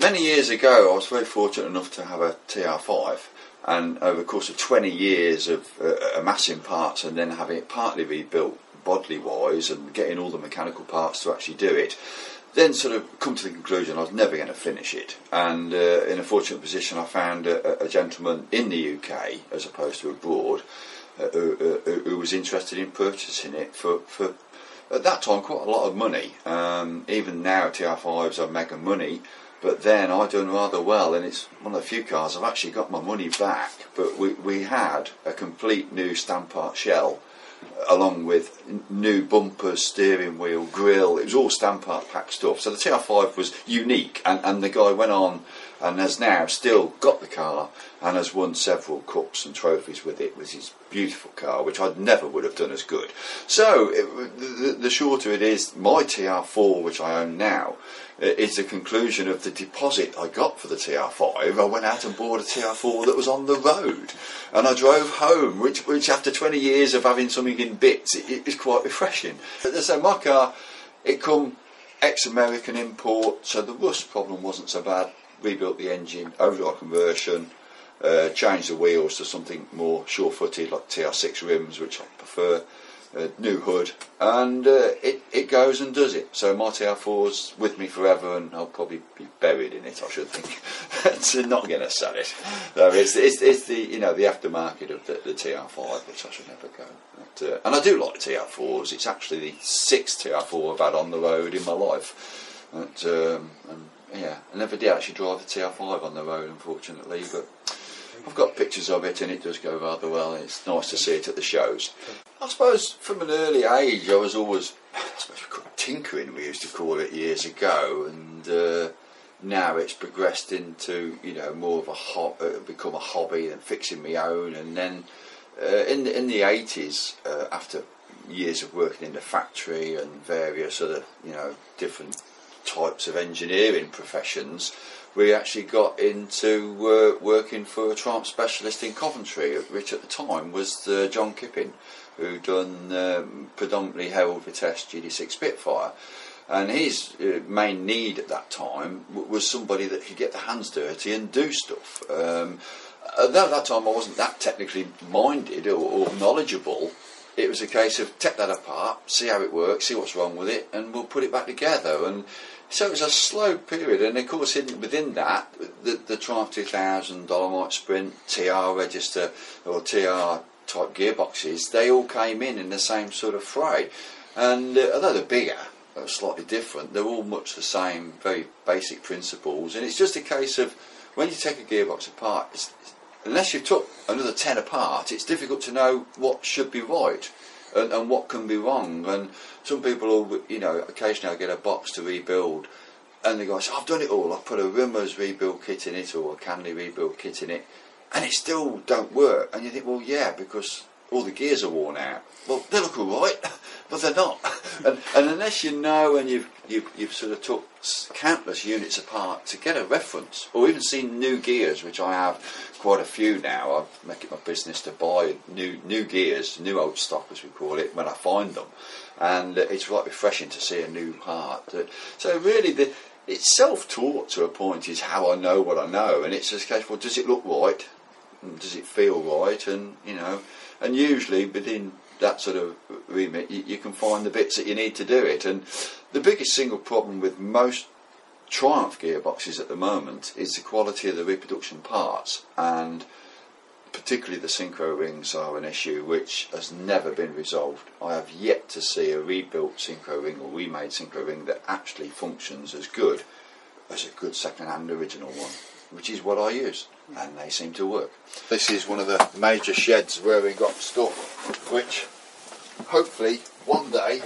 Many years ago I was very fortunate enough to have a TR5, and over the course of 20 years of amassing parts and then having it partly rebuilt bodily wise and getting all the mechanical parts to actually do it, then sort of come to the conclusion I was never going to finish it, and in a fortunate position I found a gentleman in the UK as opposed to abroad who was interested in purchasing it for at that time quite a lot of money. Even now TR5s are mega money, but then I done rather well, and it's one of the few cars I've actually got my money back. But we had a complete new Stampart shell, along with new bumpers, steering wheel, grille. It was all Stampart pack stuff. So the TR5 was unique, and the guy went on and has now still got the car and has won several cups and trophies with it, with his beautiful car, which I never would have done as good. So the shorter it is, my TR4, which I own now, is the conclusion of the deposit I got for the TR5. I went out and bought a TR4 that was on the road, and I drove home, which after 20 years of having something in bits, it was quite refreshing. So my car, it come ex-American import, so the rust problem wasn't so bad. Rebuilt the engine, overdrive conversion, changed the wheels to something more sure-footed like TR6 rims, which I prefer, new hood, and it goes and does it. So my TR4's with me forever, and I'll probably be buried in it, I should think. It's not going to sell it. So it's the, you know, the aftermarket of the TR5, which I should never go. But, and I do like TR4s. It's actually the 6th TR4 I've had on the road in my life. And yeah, I never did actually drive the TR5 on the road, unfortunately, but I've got pictures of it and it does go rather well. It's nice to see it at the shows. I suppose from an early age I was always, tinkering, we used to call it years ago, and now it's progressed into, you know, more of a become a hobby and fixing my own. And then in the 80s, after years of working in the factory and various other, you know, different types of engineering professions, we actually got into working for a Triumph specialist in Coventry, which at the time was John Kipping, who done predominantly Herald Vitesse GD6 Spitfire, and his main need at that time was somebody that could get their hands dirty and do stuff. At that time I wasn't that technically minded or knowledgeable. It was a case of take that apart, see how it works, see what's wrong with it, and we'll put it back together. And so it was a slow period, and of course within that, the Triumph 2000, Dolomite Sprint, TR Register or TR type gearboxes, they all came in the same sort of fray. And although they're bigger, slightly different, they're all much the same, very basic principles. And it's just a case of, when you take a gearbox apart, unless you took another 10 apart, it's difficult to know what should be right and what can be wrong. And some people will, you know, occasionally I get a box to rebuild and they go, so I've done it all, I've put a Rimmers rebuild kit in it or a Canley rebuild kit in it, and it still don't work. And you think, well, yeah, because all the gears are worn out. Well, they look all right, but they're not. And unless you know, and you've sort of took countless units apart to get a reference, or even seen new gears, which I have quite a few now. I make it my business to buy new gears, new old stock as we call it, when I find them, and it's right refreshing to see a new part. So really, it's self-taught to a point, is how I know what I know, and it's just a case, well, does it look right? Does it feel right? And you know, and usually within that sort of remit, you can find the bits that you need to do it. And the biggest single problem with most Triumph gearboxes at the moment is the quality of the reproduction parts, and particularly the synchro rings are an issue which has never been resolved. I have yet to see a rebuilt synchro ring or remade synchro ring that actually functions as good as a good second-hand original one, which is what I use, and they seem to work. This is one of the major sheds where we got stuff which hopefully one day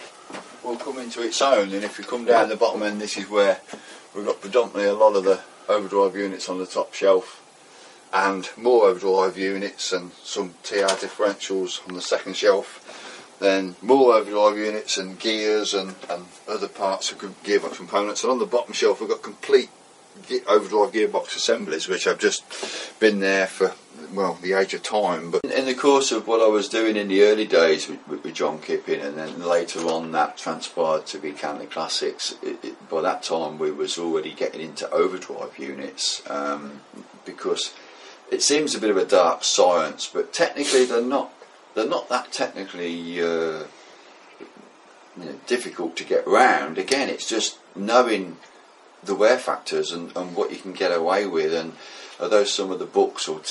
will come into its own. And if you come down the bottom end, this is where we've got predominantly a lot of the overdrive units on the top shelf, and more overdrive units and some TR differentials on the second shelf, then more overdrive units and gears and other parts of gearbox components. And on the bottom shelf we've got complete overdrive gearbox assemblies, which I've just been there for, well, the age of time. But in the course of what I was doing in the early days with John Kipping, and then later on that transpired to be Cantley Classics, by that time we was already getting into overdrive units, because it seems a bit of a dark science, but technically they're not that technically difficult to get around. Again, it's just knowing the wear factors and what you can get away with. And although some of the books will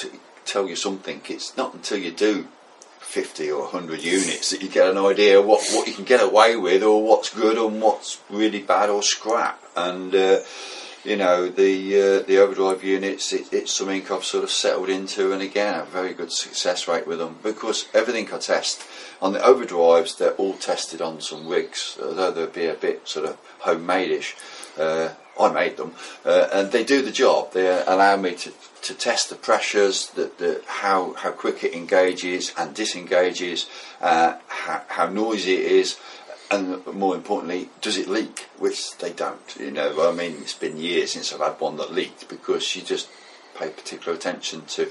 tell you something, it's not until you do 50 or 100 units that you get an idea what you can get away with, or what's good and what's really bad or scrap. And the overdrive units, it's something I've sort of settled into, and again a very good success rate with them, because everything I test on the overdrives, they're all tested on some rigs, although they'll be a bit sort of homemade-ish. I made them, and they do the job. They allow me to test the pressures, how quick it engages and disengages, how noisy it is, and more importantly, does it leak? Which they don't. I mean, it's been years since I've had one that leaked, because you just pay particular attention to,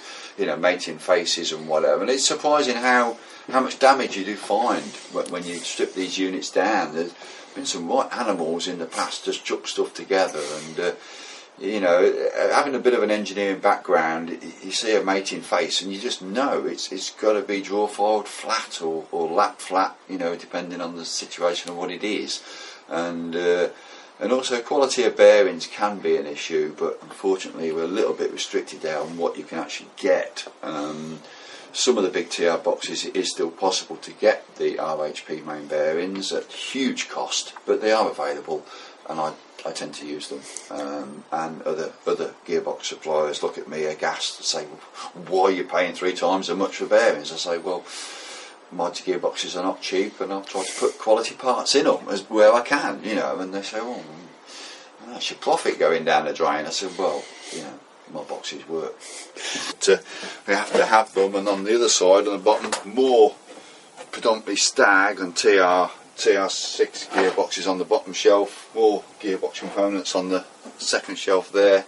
mating faces and whatever. And it's surprising how much damage you do find when you strip these units down. There's been some right animals in the past just chuck stuff together, and having a bit of an engineering background, you see a mating face and you just know it's got to be draw filed flat or lap flat, depending on the situation and what it is. And also quality of bearings can be an issue, but unfortunately we're a little bit restricted there on what you can actually get. Some of the big TR boxes, it is still possible to get the RHP main bearings at huge cost, but they are available, and I tend to use them. And other gearbox suppliers look at me aghast and say, well, why are you paying 3 times as much for bearings? I say, well, my gearboxes are not cheap, and I've tried to put quality parts in them as where I can, and they say, oh, that's your profit going down the drain. I said, well, my boxes work. We have to have them, and on the other side, on the bottom, more predominantly Stag and TR6 gearboxes on the bottom shelf, more gearbox components on the second shelf there.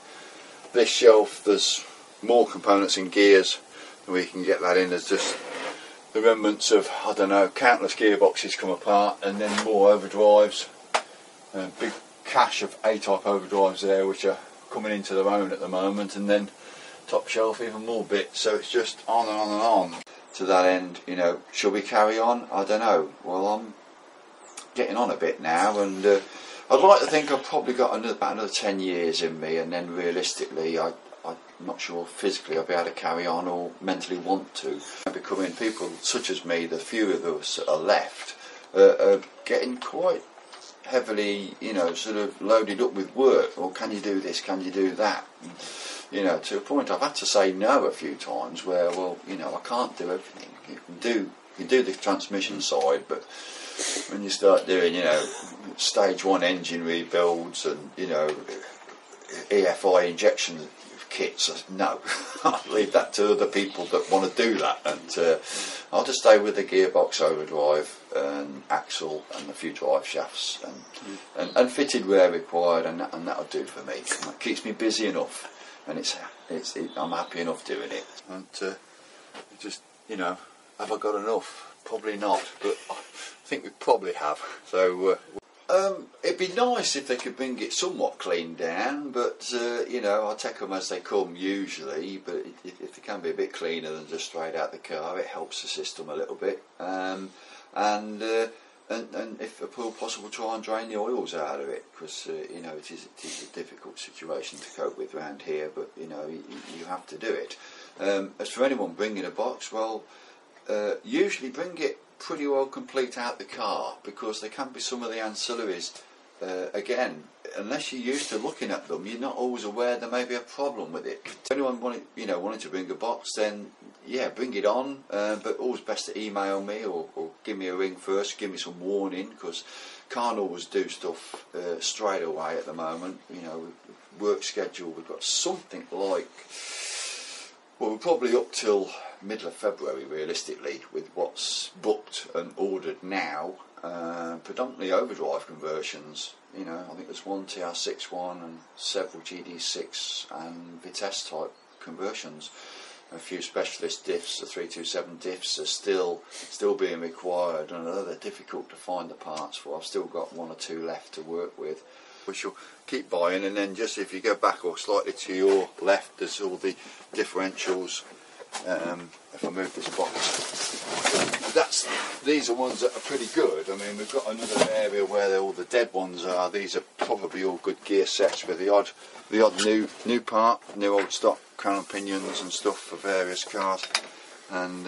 This shelf, there's more components in gears, and we can get that in as just the remnants of, I don't know, countless gearboxes come apart, and then more overdrives. Big cache of A-type overdrives there, which are coming into their own at the moment, and then top shelf even more bits. So it's just on and on and on. To that end, shall we carry on? I don't know. Well, I'm getting on a bit now, and I'd like to think I've probably got about another 10 years in me, and then realistically I'm not sure physically I'll be able to carry on or mentally want to. Becoming people such as me, the few of us that are left, are getting quite heavily, sort of loaded up with work. Or can you do this? Can you do that? And, to a point I've had to say no a few times, where, well, I can't do everything. You can do the transmission side, but when you start doing, stage 1 engine rebuilds and, EFI injection kits, no, I'll leave that to other people that want to do that, and I'll just stay with the gearbox, overdrive and axle and a few drive shafts, and fitted where required, and that'll do for me. It keeps me busy enough, and I'm happy enough doing it. And just, have I got enough? Probably not, but I think we probably have. So it'd be nice if they could bring it somewhat cleaned down, but I take them as they come usually. But if they can be a bit cleaner than just straight out the car, it helps the system a little bit. And if at all possible, try and drain the oils out of it, because it is a difficult situation to cope with around here. But you have to do it. As for anyone bringing a box, well, usually bring it pretty well complete out the car, because there can be some of the ancillaries, again, unless you're used to looking at them, you're not always aware there may be a problem with it. If anyone wanted to bring a box, then yeah, bring it on, but always best to email me or give me a ring first, give me some warning, because can't always do stuff straight away at the moment. Work schedule, we've got something like, well, we're probably up till middle of February realistically with what's booked and ordered now, predominantly overdrive conversions. You know, I think there's one TR6 one and several GD6 and Vitesse type conversions. A few specialist diffs, the 327 diffs, are still being required, and although they're difficult to find the parts for, I've still got one or two left to work with, which you'll keep buying. And then just if you go back or slightly to your left, there's all the differentials. If I move this box, these are ones that are pretty good. I mean, we've got another area where all the dead ones are. These are probably all good gear sets with the odd new part, new old stock crown pinions and stuff for various cars, and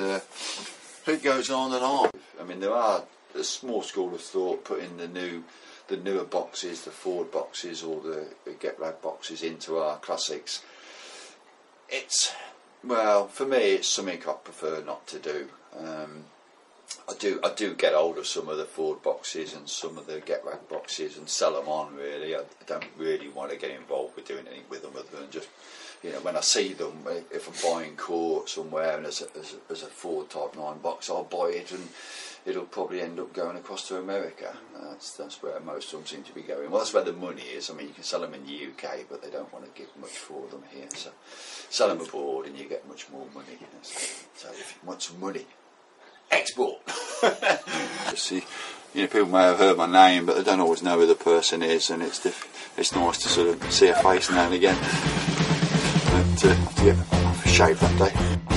it goes on and on. I mean, there are a small school of thought putting the newer boxes, the Ford boxes or the Get Rag boxes into our classics. Well, for me, it's something I prefer not to do. I do get hold of some of the Ford boxes and some of the Get Rag boxes and sell them on. Really, I don't really want to get involved with doing anything with them other than just, you know, when I see them, if I'm buying core somewhere and there's a Ford Type 9 box, I'll buy it, and it'll probably end up going across to America. That's where most of them seem to be going. Well, that's where the money is. I mean, you can sell them in the UK, but they don't want to give much for them here. So sell them abroad and you get much more money. So if you want some money, export. See, you know, people may have heard my name, but they don't always know who the person is, and it's nice to sort of see a face now and again. But yeah, I'll shave that day.